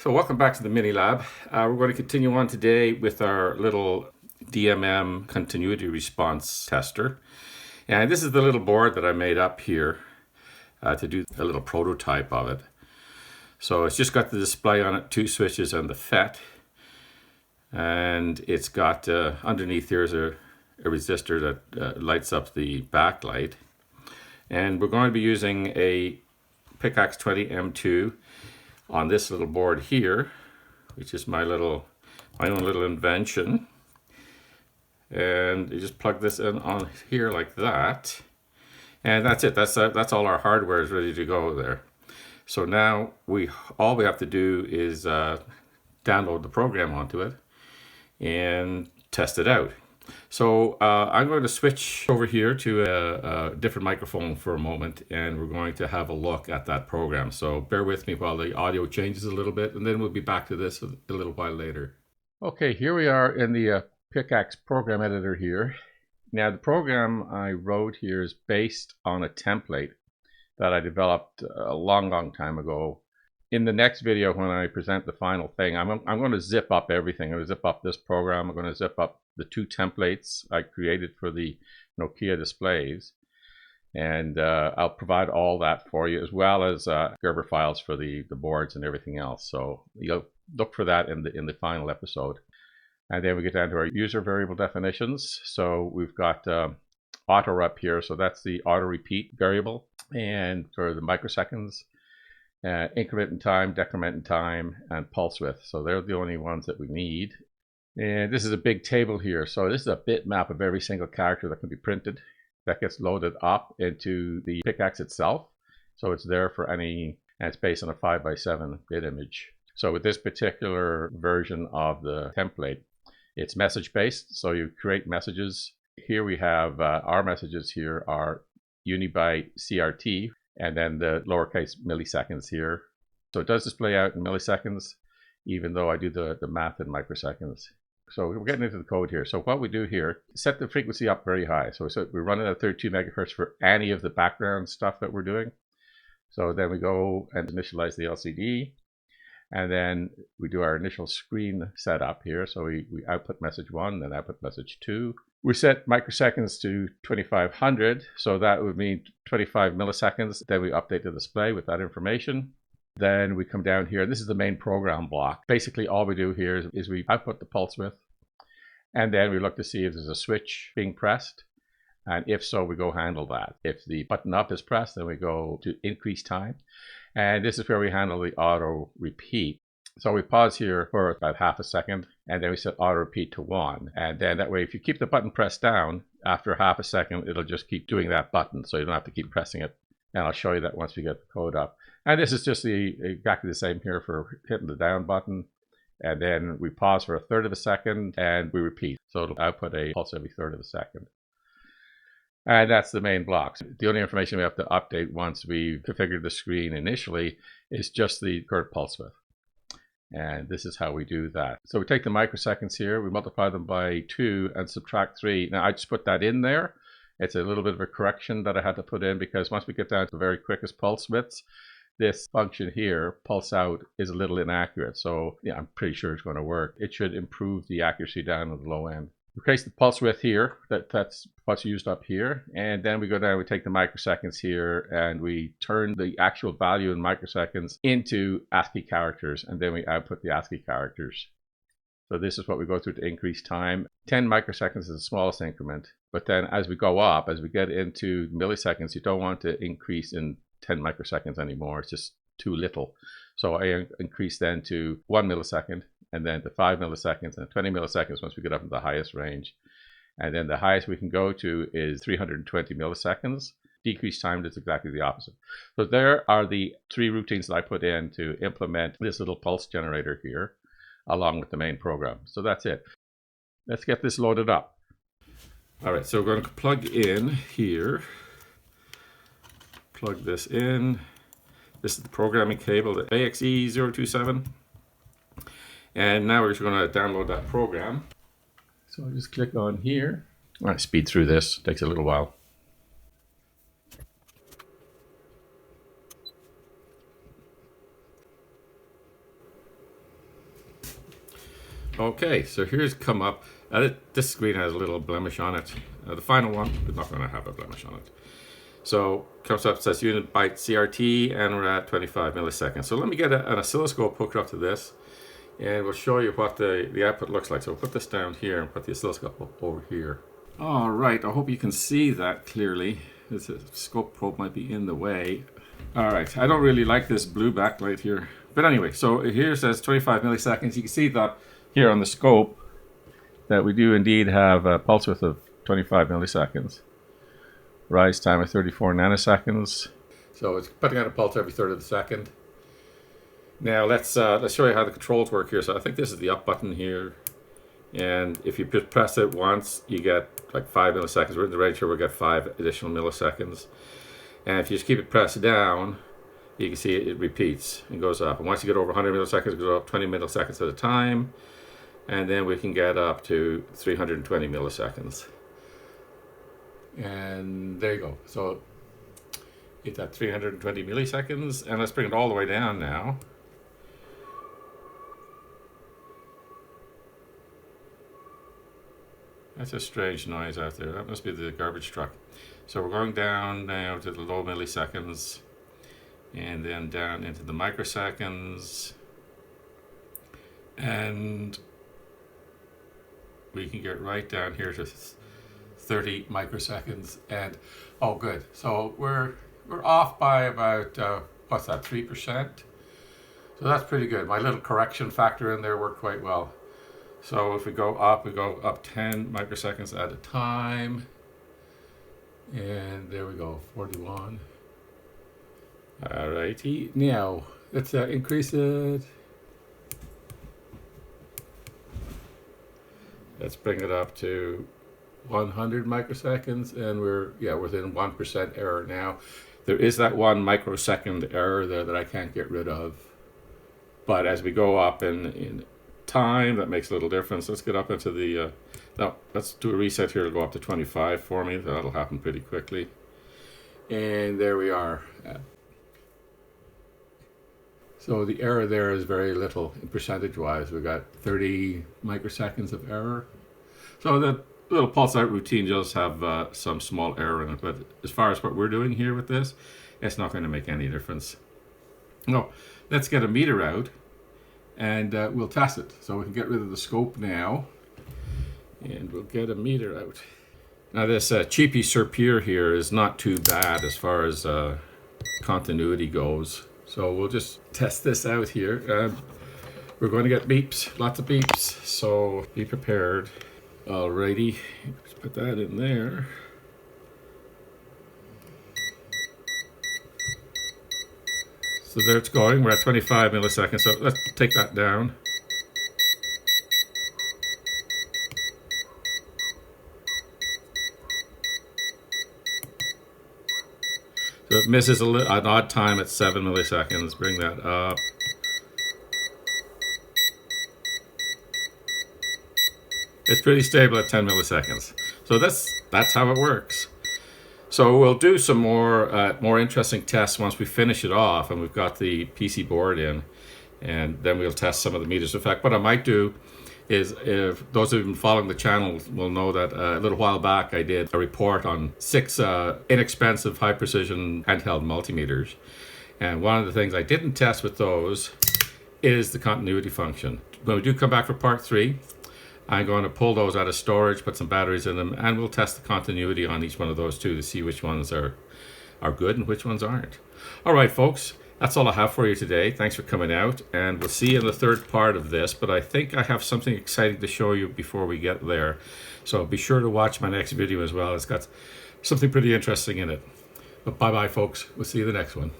So welcome back to the mini lab. We're going to continue on today with our little DMM continuity response tester. And this is the little board that I made up here to do a little prototype of it. So it's just got the display on it, 2 switches and the FET. And it's got underneath there's a resistor that lights up the backlight. And we're going to be using a Pickaxe 20 M2 on this little board here, which is my own little invention. And you just plug this in on here like that, and that's it. That's all our hardware is ready to go there. So now all we have to do is download the program onto it and test it out. So I'm going to switch over here to a different microphone for a moment, and we're going to have a look at that program. So bear with me while the audio changes a little bit, and then we'll be back to this a little while later. Okay, here we are in the Pickaxe program editor here. Now the program I wrote here is based on a template that I developed a long time ago. In the next video, when I present the final thing, I'm going to zip up everything. I'm going to zip up this program. I'm going to zip up the 2 templates I created for the Nokia displays. And I'll provide all that for you, as well as Gerber files for the boards and everything else. So you'll look for that in the final episode. And then we get down to our user variable definitions. So we've got auto up here. So that's the auto repeat variable. And for the microseconds, increment in time, decrement in time, and pulse width. So they're the only ones that we need. And this is a big table here. So this is a bitmap of every single character that can be printed. That gets loaded up into the Pickaxe itself. So it's there for any, and it's based on a 5x7 bit image. So with this particular version of the template, it's message based. So you create messages. Here we have our messages here are Uni-Byte CRT, and then the lowercase milliseconds here. So it does display out in milliseconds, even though I do the math in microseconds. So we're getting into the code here. So what we do here, set the frequency up very high. So we're running at 32 megahertz for any of the background stuff that we're doing. So then we go and initialize the LCD. And then we do our initial screen setup here. So we output message 1, then output message 2. We set microseconds to 2500. So that would mean 25 milliseconds. Then we update the display with that information. Then we come down here. This is the main program block. Basically, all we do here is we output the pulse width, and then we look to see if there's a switch being pressed. And if so, we go handle that. If the button up is pressed, then we go to increase time. And this is where we handle the auto repeat. So we pause here for about half a second, and then we set auto repeat to 1. And then that way, if you keep the button pressed down, after half a second, it'll just keep doing that button. So you don't have to keep pressing it. And I'll show you that once we get the code up. And this is just exactly the same here for hitting the down button. And then we pause for a third of a second, and we repeat. So it'll output a pulse every third of a second. And that's the main blocks. The only information we have to update once we've configured the screen initially is just the current pulse width. And this is how we do that. So we take the microseconds here, we multiply them by 2 and subtract 3. Now I just put that in there. It's a little bit of a correction that I had to put in, because once we get down to the very quickest pulse widths, this function here, pulse out, is a little inaccurate. So yeah, I'm pretty sure it's going to work. It should improve the accuracy down at the low end. We trace the pulse width here, that's what's used up here. And then we go down, we take the microseconds here, and we turn the actual value in microseconds into ASCII characters, and then we output the ASCII characters. So this is what we go through to increase time. 10 microseconds is the smallest increment. But then as we go up, as we get into milliseconds, you don't want to increase in 10 microseconds anymore. It's just too little. So I increase then to 1 millisecond, and then to 5 milliseconds, and 20 milliseconds once we get up to the highest range. And then the highest we can go to is 320 milliseconds. Decrease time is exactly the opposite. So there are the 3 routines that I put in to implement this little pulse generator here, along with the main program. So that's it. Let's get this loaded up. All right, so we're going to plug in here. Plug this in. This is the programming cable, the AXE027. And now we're just going to download that program. So I'll just click on here. I'm going to speed through this. It takes a little while. Okay, so here's come up. This screen has a little blemish on it. The final one is not going to have a blemish on it. So comes up, says Uni-Byte CRT, and we're at 25 milliseconds. So let me get an oscilloscope hooked up to this, and we'll show you what the output looks like. So we'll put this down here and put the oscilloscope over here. All right, I hope you can see that clearly. This scope probe might be in the way. All right, I don't really like this blue backlight here. But anyway, so here says 25 milliseconds. You can see that here on the scope that we do indeed have a pulse width of 25 milliseconds. Rise time of 34 nanoseconds. So it's putting out a pulse every third of a second. Now let's show you how the controls work here. So I think this is the up button here. And if you press it once, you get like 5 milliseconds. We're in the register, we'll get 5 additional milliseconds. And if you just keep it pressed down, you can see it repeats and goes up. And once you get over 100 milliseconds, it goes up 20 milliseconds at a time. And then we can get up to 320 milliseconds. And there you go. So it's at 320 milliseconds. And let's bring it all the way down now. That's a strange noise out there. That must be the garbage truck. So we're going down now to the low milliseconds, and then down into the microseconds, and we can get right down here to 30 microseconds. And oh, good. So we're off by about what's that, 3%? So that's pretty good. My little correction factor in there worked quite well. So if we go up 10 microseconds at a time. And there we go, 41. Alrighty, now let's increase it. Let's bring it up to 100 microseconds, and we're within 1% error now. There is that 1 microsecond error there that I can't get rid of. But as we go up in time, that makes a little difference. Let's get up into the now let's do a reset here to go up to 25 for me. That'll happen pretty quickly. And there we are. So the error there is very little percentage wise. We've got 30 microseconds of error. So the little pulse out routine does have some small error in it, but as far as what we're doing here with this, it's not going to make any difference. No, let's get a meter out and we'll test it. So we can get rid of the scope now, and we'll get a meter out. Now this cheapy Serpure here is not too bad as far as continuity goes. So we'll just test this out here. We're going to get beeps, lots of beeps, so be prepared. Alrighty, let's put that in there. So there it's going. We're at 25 milliseconds, so let's take that down. So it misses an odd time at 7 milliseconds. Bring that up. It's pretty stable at 10 milliseconds. So that's how it works. So we'll do some more interesting tests once we finish it off and we've got the PC board in, and then we'll test some of the meters. In fact, what I might do is, if those who've been following the channel will know that a little while back I did a report on 6 inexpensive high precision handheld multimeters, and one of the things I didn't test with those is the continuity function. When we do come back for part 3, I'm going to pull those out of storage, put some batteries in them, and we'll test the continuity on each one of those too to see which ones are good and which ones aren't. All right, folks, that's all I have for you today. Thanks for coming out, and we'll see you in the third part of this, but I think I have something exciting to show you before we get there. So be sure to watch my next video as well. It's got something pretty interesting in it. But bye-bye, folks. We'll see you in the next one.